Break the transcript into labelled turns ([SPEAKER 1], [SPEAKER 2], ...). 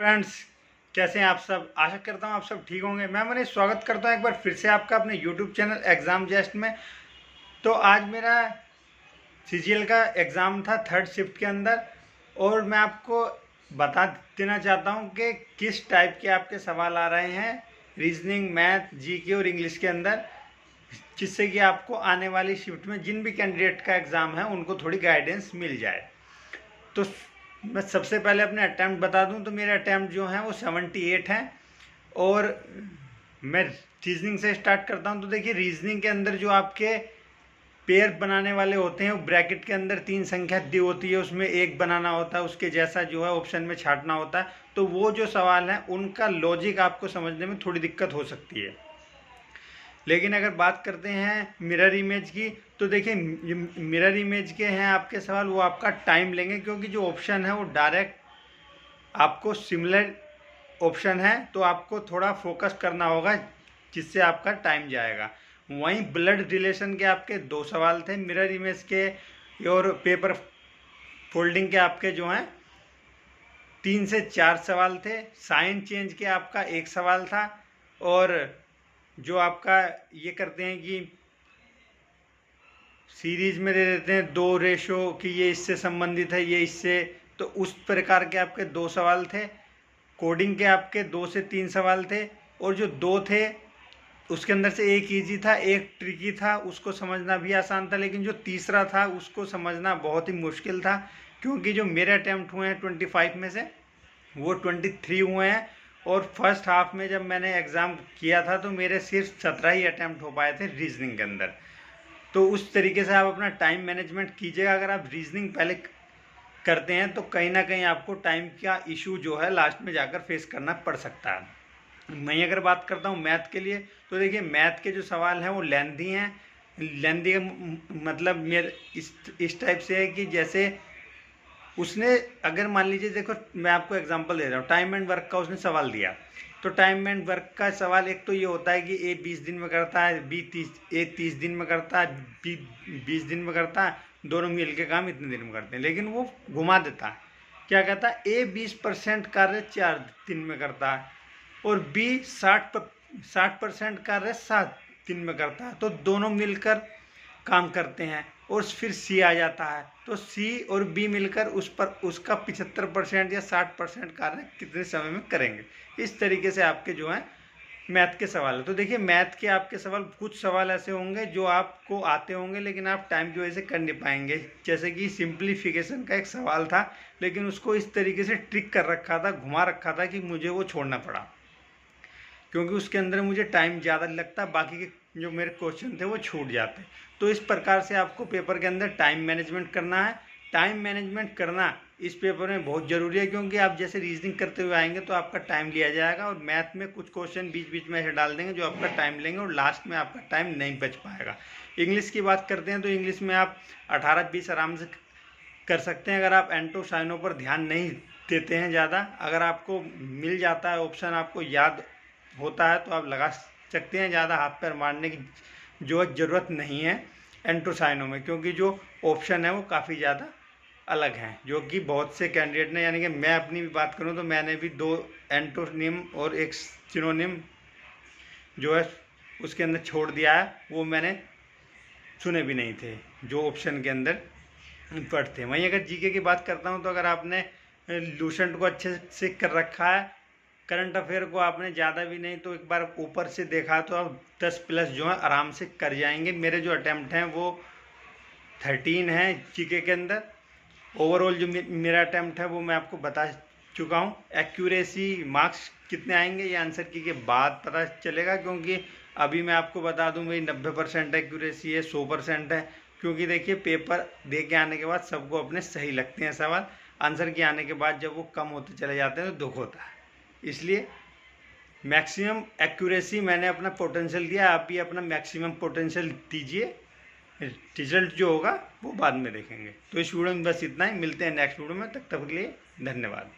[SPEAKER 1] Friends, कैसे हैं आप सब। आशा करता हूं आप सब ठीक होंगे। मैं मनीष स्वागत करता हूं एक बार फिर से आपका अपने यूट्यूब चैनल एग्ज़ाम जस्ट में। तो आज मेरा सीजीएल का एग्ज़ाम था थर्ड शिफ्ट के अंदर, और मैं आपको बता देना चाहता हूं कि किस टाइप के आपके सवाल आ रहे हैं रीजनिंग, मैथ, जीके और इंग्लिश के अंदर, जिससे कि आपको आने वाली शिफ्ट में जिन भी कैंडिडेट का एग्ज़ाम है उनको थोड़ी गाइडेंस मिल जाए। तो मैं सबसे पहले अपने अटैम्प्ट बता दूं तो मेरे अटैम्प्ट जो हैं वो 78 हैं। और मैं रीजनिंग से स्टार्ट करता हूं। तो देखिए, रीजनिंग के अंदर जो आपके पेयर बनाने वाले होते हैं वो ब्रैकेट के अंदर 3 संख्या दी होती है, उसमें एक बनाना होता है, उसके जैसा जो है ऑप्शन में छांटना होता है। तो वो जो सवाल हैं उनका लॉजिक आपको समझने में थोड़ी दिक्कत हो सकती है। लेकिन अगर बात करते हैं मिरर इमेज की, तो देखिए मिरर इमेज के हैं आपके सवाल, वो आपका टाइम लेंगे, क्योंकि जो ऑप्शन है वो डायरेक्ट आपको सिमिलर ऑप्शन है, तो आपको थोड़ा फोकस करना होगा, जिससे आपका टाइम जाएगा। वहीं ब्लड रिलेशन के आपके 2 सवाल थे मिरर इमेज के, और पेपर फोल्डिंग के आपके जो हैं 3 से 4 सवाल थे। साइन चेंज के आपका 1 सवाल था। और जो आपका ये करते हैं कि सीरीज में दे देते हैं 2 रेशो कि ये इससे संबंधित है, ये इससे, तो उस प्रकार के आपके 2 सवाल थे। कोडिंग के आपके 2 से 3 सवाल थे, और जो 2 थे उसके अंदर से एक ईजी था, एक ट्रिकी था, उसको समझना भी आसान था। लेकिन जो तीसरा था उसको समझना बहुत ही मुश्किल था, क्योंकि जो मेरे अटैम्प्ट हुए हैं 25 में से वो 23 हुए हैं। और फर्स्ट हाफ में जब मैंने एग्ज़ाम किया था तो मेरे सिर्फ 17 ही अटैम्प्ट हो पाए थे रीजनिंग के अंदर। तो उस तरीके से आप अपना टाइम मैनेजमेंट कीजिएगा। अगर आप रीजनिंग पहले करते हैं तो कहीं ना कहीं आपको टाइम का इशू जो है लास्ट में जाकर फेस करना पड़ सकता है। मैं अगर बात करता हूँ मैथ के लिए, तो देखिए मैथ के जो सवाल हैं वो लेंथी हैं। लेंथी का मतलब मेरे इस टाइप से है कि जैसे उसने, अगर मान लीजिए, देखो मैं आपको एग्जांपल दे रहा हूँ, टाइम एंड वर्क का उसने सवाल दिया। तो टाइम एंड वर्क का सवाल एक तो ये होता है कि ए 20 दिन में करता है, ए 30 दिन में करता है, बी 20 दिन में करता है, दोनों मिल के काम इतने दिन में करते हैं। लेकिन वो घुमा देता है, क्या कहता है, ए 20% कार्य 4 दिन में करता है, और बी 60% कार्य 7 दिन में करता है। तो दोनों मिलकर काम करते हैं, और फिर सी आ जाता है। तो सी और बी मिलकर उस पर उसका 75% या 60% कार्य कितने समय में करेंगे। इस तरीके से आपके जो है मैथ के सवाल है। तो देखिए मैथ के आपके सवाल, कुछ सवाल ऐसे होंगे जो आपको आते होंगे लेकिन आप टाइम की वजह से कर नहीं पाएंगे। जैसे कि सिंप्लीफिकेशन का एक सवाल था, लेकिन उसको इस तरीके से ट्रिक कर रखा था, घुमा रखा था, कि मुझे वो छोड़ना पड़ा, क्योंकि उसके अंदर मुझे टाइम ज़्यादा लगता, बाकी के जो मेरे क्वेश्चन थे वो छूट जाते। तो इस प्रकार से आपको पेपर के अंदर टाइम मैनेजमेंट करना है। टाइम मैनेजमेंट करना इस पेपर में बहुत ज़रूरी है, क्योंकि आप जैसे रीजनिंग करते हुए आएंगे तो आपका टाइम लिया जाएगा, और मैथ में कुछ क्वेश्चन बीच बीच में ऐसे डाल देंगे जो आपका टाइम लेंगे, और लास्ट में आपका टाइम नहीं बच पाएगा। इंग्लिश की बात करते हैं तो इंग्लिश में आप 18-20 आराम से कर सकते हैं, अगर आप एंटो साइनों पर ध्यान नहीं देते हैं ज़्यादा। अगर आपको मिल जाता है ऑप्शन, आपको याद होता है, तो आप लगा सकते हैं। ज़्यादा हाथ पैर मारने की जो ज़रूरत नहीं है एंटोसाइनों में, क्योंकि जो ऑप्शन है वो काफ़ी ज़्यादा अलग हैं, जो कि बहुत से कैंडिडेट ने, यानी कि मैं अपनी भी बात करूं तो मैंने भी 2 एंटोनिम और एक सिनोनिम जो है उसके अंदर छोड़ दिया है। वो मैंने सुने भी नहीं थे जो ऑप्शन के अंदर पढ़ते हैं। वहीं अगर जीके की बात करता हूं तो अगर आपने लूसेंट को अच्छे से कर रखा है, करंट अफेयर को आपने ज़्यादा भी नहीं तो एक बार ऊपर से देखा, तो आप 10+ जो है आराम से कर जाएंगे। मेरे जो अटैम्प्ट हैं वो 13 हैं जीके के अंदर। ओवरऑल जो मेरा अटैम्प्ट है वो मैं आपको बता चुका हूँ। एक्यूरेसी मार्क्स कितने आएंगे ये आंसर की के बाद पता चलेगा, क्योंकि अभी मैं आपको बता दूँ मेरी 90% एक्यूरेसी है, 100% है। क्योंकि देखिए पेपर दे के आने के बाद सबको अपने सही लगते हैं सवाल, आंसर के आने के बाद जब वो कम होते चले जाते हैं तो दुख होता है। इसलिए मैक्सिमम एक्यूरेसी मैंने अपना पोटेंशियल दिया, आप भी अपना मैक्सिमम पोटेंशियल दीजिए। रिजल्ट जो होगा वो बाद में देखेंगे। तो इस वीडियो में बस इतना ही, मिलते हैं नेक्स्ट वीडियो में, तब तक के लिए धन्यवाद।